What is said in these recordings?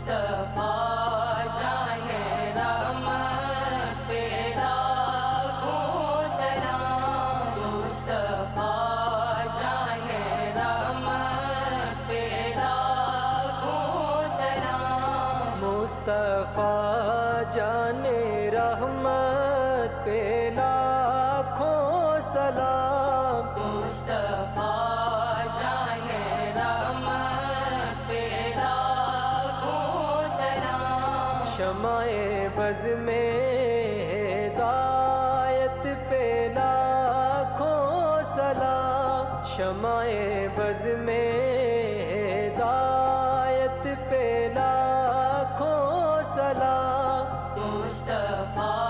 مصطفیٰ جائے رحمت پہ لاکھوں سلام، مصطفیٰ جائے رحمت پہ لاکھوں سلام، مصطفیٰ جانے رحمت پہ لاکھوں سلام، مصطفیٰ جائے رحمت پہ لاکھوں سلام، شمع بز میں ہدایت پہ لاکھوں سلام، شمع بز میں ہدایت پہ لاکھوں سلام، مصطفیٰ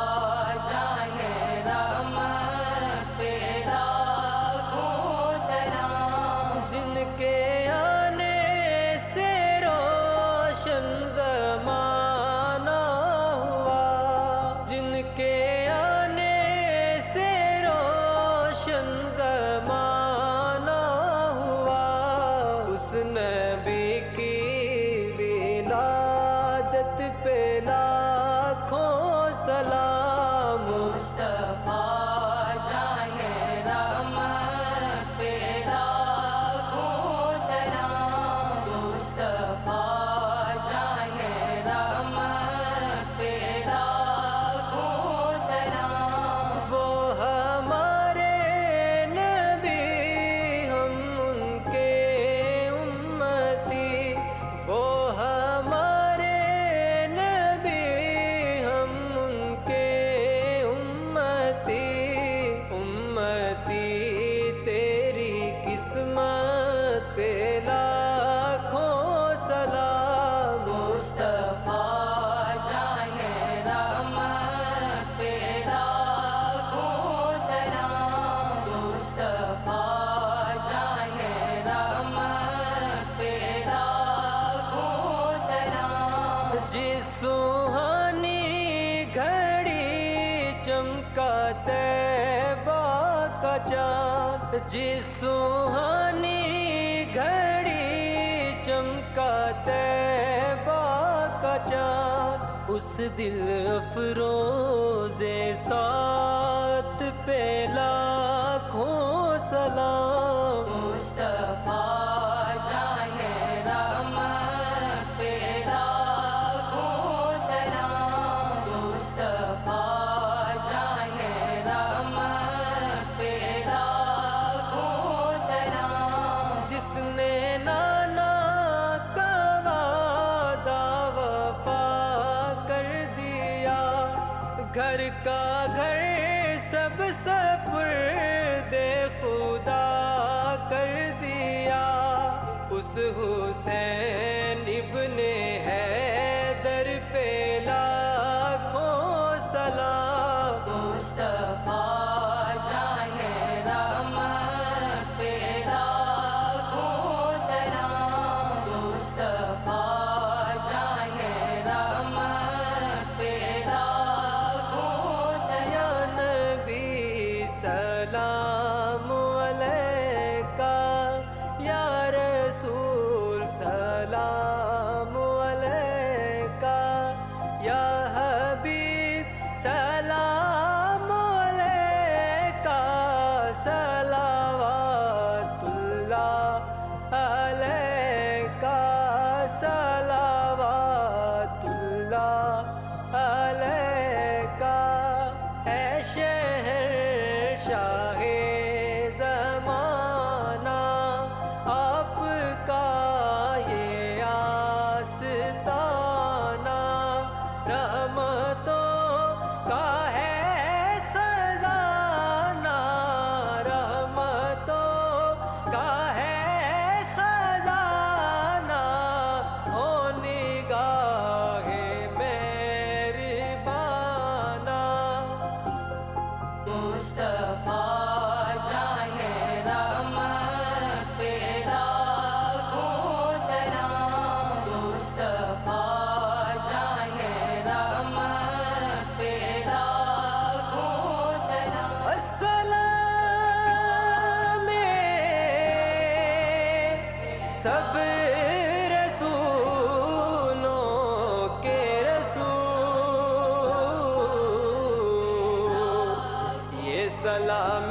جائے رحمت پہ لاکھوں سلام، جن کے آنے سے روشن زمانہ ہوا، جن کے آنے سے روشن زمانہ ہوا، اس نبی کی ولادت پہ لاکھوں سلام، مصطفیٰ جائے رحمت پہ لاکھوں سلام، مصطفیٰ جائے رحمت پہ لاکھوں سلام، وہ ہمارے نبی ہم ان کے امتی، وہ ہمارے نبی ہم ان کے امتی، امتی تیری قسمت پہ لاکھوں سلام، مصطفیٰ جائے رحمت پہ لاکھوں سلام، مصطفیٰ جائے رحمت پہ لاکھوں سلام، جس سوہانی گھڑی چمکا طیبہ کا چاند، جس سوہانی گھڑی چمکا طیبہ کا چاند، اس دل افروز سات پہ لاکھوں سلام، مصطفیٰ جائے رحمت پہ لاکھوں سلام، مصطفیٰ جائے رحمت پہ لاکھوں سلام، جس نے نانا کا وعدہ وفا کر دیا، گھر کا گھر سب سپرد خدا کر دیا، اس حسین ابن حیدر پہ لاکھوں سلام، مصطفیٰ جائے رحمت پہ لاکھوں سلام، مصطفیٰ جائے رحمت پہ لاکھوں سلام، یا نبی سلام علیکہ، یا رسول سلام علیکہ، یا حبیب سلام علیکہ، صلوات اللہ علیکہ، صلوات اللہ علیکہ، اے شہر شاہ زمانہ، آپ کا یہ آستانہ، رحمتوں کا ہے خزانہ، رحمتوں کا ہے خزانہ، ہو نگاہ مہربانہ، مصطفیٰ جائے رحمت پہ لاکھوں سلام، مصطفیٰ جائے رحمت پہ لاکھوں سلام، السلام سب رسولوں سلام